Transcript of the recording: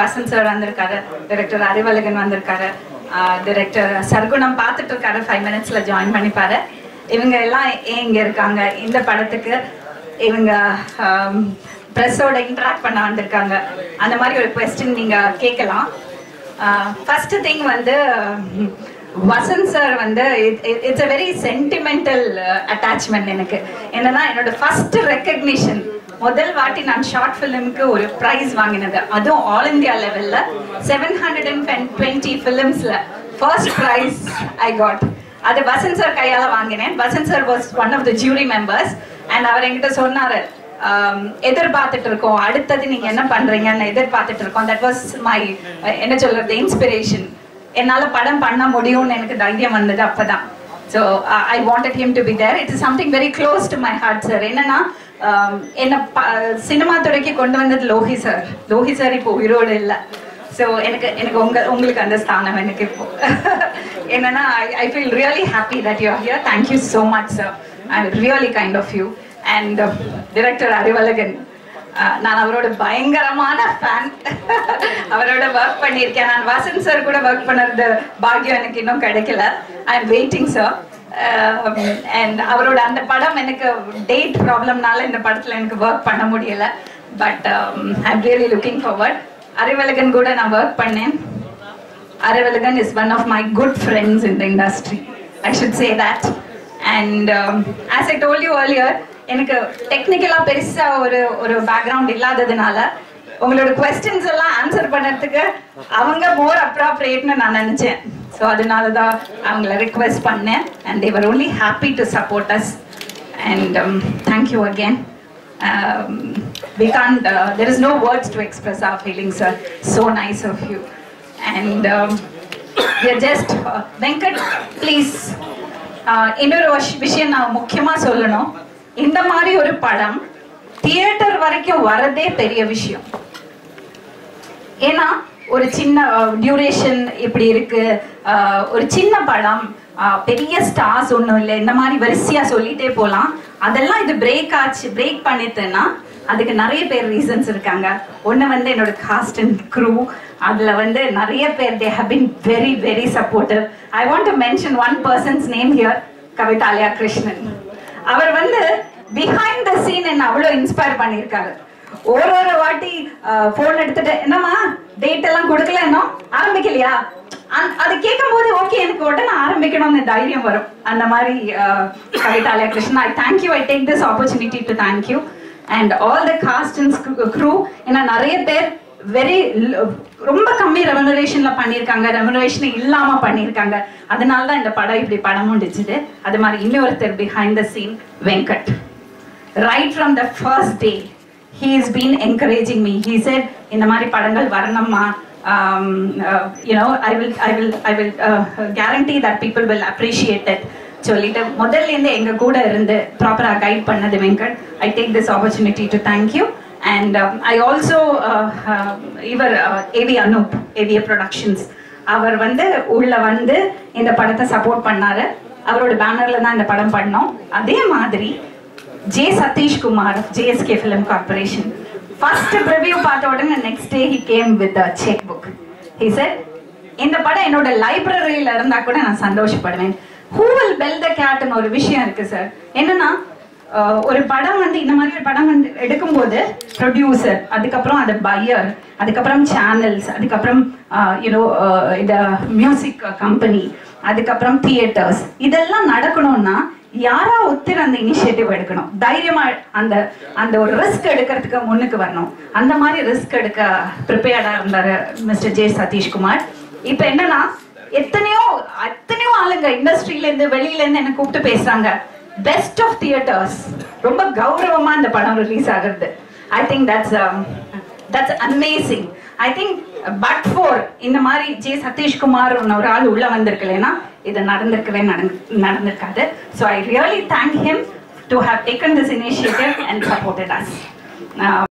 Vasanth sir வந்திருக்காரு, director Arivazhagan வந்திருக்காரு, director Sargunam பார்த்துட்டு இருக்காரு, 5 minutesல ஜாயின் பண்ணிப்பாரு. இவங்க எல்லாம் ஏன் இங்க இருக்காங்க? இந்த படத்துக்கு இவங்க பிரஸோட இன்டராக்ட் பண்ண வந்திருக்காங்க. அந்த மாதிரி ஒரு கொஸ்டின் நீங்க கேட்கலாம். ஃபர்ஸ்ட் திங் வந்து வசந்த் சார் வந்து it's a very sentimental attachment எனக்கு. என்னன்னா என்னோட ஃபர்ஸ்ட் ரெக்கக்னிஷன், முதல் வாட்டி நான் ஷார்ட் ஃபிலிம்க்கு ஒரு ப்ரைஸ் வாங்கினது, அதுவும் ஆல் இந்தியா லெவல்ல 720 ஃபிலிம்ஸ்ல ஃபர்ஸ்ட் ப்ரைஸ் ஐ காட். அது வசந்த் சார் கையால வாங்கினேன். Vasanth sir was one of the jury members and அவர் என்கிட்ட சொன்னாரு, எதிர்பார்த்துட்டு இருக்கோம், அடுத்தது நீங்க என்ன பண்றீங்கன்னு எதிர்பார்த்துட்டு இருக்கோம். தட் வாஸ் மை என்ன சொல்றது இன்ஸ்பிரேஷன். என்னால படம் பண்ண முடியும்னு எனக்கு தைரியம் வந்தது அப்பதான். So I wanted him to be there. It is something very close to my heart sir. என்னன்னா என்ன சினிமா துறைக்கு கொண்டு வந்தது லோஹி சார். லோஹி சார் இப்போ உயிரோடு இல்லை. ஸோ எனக்கு உங்களுக்கு அந்த ஸ்தானம் எனக்கு இப்போ என்னன்னா I feel really happy that you are here. Thank you so much sir. I really kind of you. And director Arivazhagan, நான் அவரோட பயங்கரமான ஃபேன். அவரோட ஒர்க் பண்ணியிருக்கேன். நான் வசந்த் சார் கூட ஒர்க் பண்ணுறது பாக்கியம் எனக்கு இன்னும் கிடைக்கல. I am waiting sir. And அவரோட அந்த படம் எனக்கு டேட் ப்ராப்ளம்னால இந்த படத்தில் எனக்கு ஒர்க் பண்ண முடியலை. But I am really looking forward. Arivazhagan கூட நான் ஒர்க் பண்ணேன். Arivazhagan is one of my good friends in the industry, I should say that. And as I told you earlier, எனக்கு டெக்னிக்கலா பெருசா ஒரு பேக்ரவுண்ட் இல்லாததுனால உங்களோட கொஸ்டின்ஸ் எல்லாம் ஆன்சர் பண்ணுறதுக்கு அவங்க மோர் அப்ராப்ரியேட்னு நான் நினைச்சேன். ஸோ அதனால தான் அவங்கள ரிக்வெஸ்ட் பண்ணேன். And they were only happy to support us. And thank you again. We can't, there is no words to express our feelings, sir. So nice of you. And we are just Venkat, please. இன்னொரு விஷயம் நான் முக்கியமாக சொல்லணும். இந்த மாதிரி ஒரு படம் theatre வரைக்கும் வரதே பெரிய விஷயம். ஏன்னா ஒரு சின்ன டியூரேஷன் இப்படி இருக்கு, ஒரு சின்ன படம், பெரிய ஸ்டார்ஸ் ஒன்றும் இல்லை, இந்த மாதிரி வரிசையா சொல்லிட்டே போகலாம். அதெல்லாம் இது பிரேக் பண்ணிட்டுன்னா அதுக்கு நிறைய பேர் ரீசன்ஸ் இருக்காங்க. ஒன்று வந்து என்னோட காஸ்ட் அண்ட் க்ரூ, அதில் வந்து நிறைய பேர் they have been very very supportive. I want to mention one person's name here, Kavithalaya Krishnan. அவர் வந்து பிஹைண்ட் த சீன் என்ன அவ்வளோ இன்ஸ்பயர் பண்ணியிருக்காரு. ஒரு வாட்டி ஃபோன் எடுத்துட்டு, என்னம்மா டேட் எல்லாம் கொடுக்கல, இன்னும் ஆரம்பிக்கலையா, அது கேட்கும் போது ஓகே எனக்கு உடனே ஆரம்பிக்கணும்னு தைரியம் வரும். அந்த மாதிரி Kavithalaya Krishnan, I thank you. I take this opportunity to thank you and all the cast and crew. ஏன்னா நிறைய பேர் ரொம்ப கம்மி ரெமுனரேஷன்ல பண்ணியிருக்காங்க, ரெமுனரேஷன் இல்லாம பண்ணியிருக்காங்க. அதனால தான் இந்த படம் இப்படி படம் முடிச்சுது. அது மாதிரி இன்னொருத்தர் behind the scene Venkat. Right from the first day he has been encouraging me. He said இந்த மாதிரி படங்கள் வரணும்மா, you know, I will guarantee that people will appreciate it. சொல்லிட்டு முதல்ல இருந்து எங்க கூட இருந்து ப்ராப்பரா கைட் பண்ணது Venkat. I take this opportunity to thank you. And I also இவர் AV அனூப், AVA Productions, அவர் வந்து உள்ள வந்து இந்த படத்தை சப்போர்ட் பண்ணாரு. அவரோட பேனர்ல தான் இந்த படம் பண்ணோம். அதே மாதிரி J. Satish Kumar of JSK Film Corporation, first preview பார்த்த உடனே next day he came with a checkbook. He said, இந்த படம் என்னோட லைப்ரரியில இருந்தா கூட நான் சந்தோஷப்படுவேன். Who will build the cat ன்னு ஒரு விஷயம் இருக்கு சார். என்னன்னா ஒரு படம் வந்து இந்த மாதிரி ஒரு படம் வந்து எடுக்கும்போது ப்ரொடியூசர், அதுக்கப்புறம் அது பையர், அதுக்கப்புறம் சேனல்ஸ், அதுக்கப்புறம் யூனோ இந்த மியூசிக் கம்பெனி, அதுக்கப்புறம் தியேட்டர்ஸ், இதெல்லாம் நடக்கணும்னா யாரா ஒருத்தர் அந்த இனிஷியேட்டிவ் எடுக்கணும், தைரியமா அந்த ஒரு ரிஸ்க் எடுக்கிறதுக்கு முன்னுக்கு வரணும். அந்த மாதிரி ரிஸ்க் எடுக்க ப்ரிப்பேர்டா இருந்தாரு மிஸ்டர் J. Satish Kumar. இப்ப என்னன்னா எத்தனையோ ஆளுங்க இண்டஸ்ட்ரியில இருந்து வெளியில இருந்து என்ன கூப்பிட்டு பேசுறாங்க. பெஸ்ட் ஆஃப் தியேட்டர்ஸ், ரொம்ப கௌரவமா இந்த படம் ரிலீஸ் ஆகுறது. I think that's amazing. I think but for இந்த மாதிரி J. Satish Kumar ஒரு ஆள் உள்ள வந்திருக்கலன்னா இது நடந்திருக்காது. So I really thank him to have taken this initiative and supported us.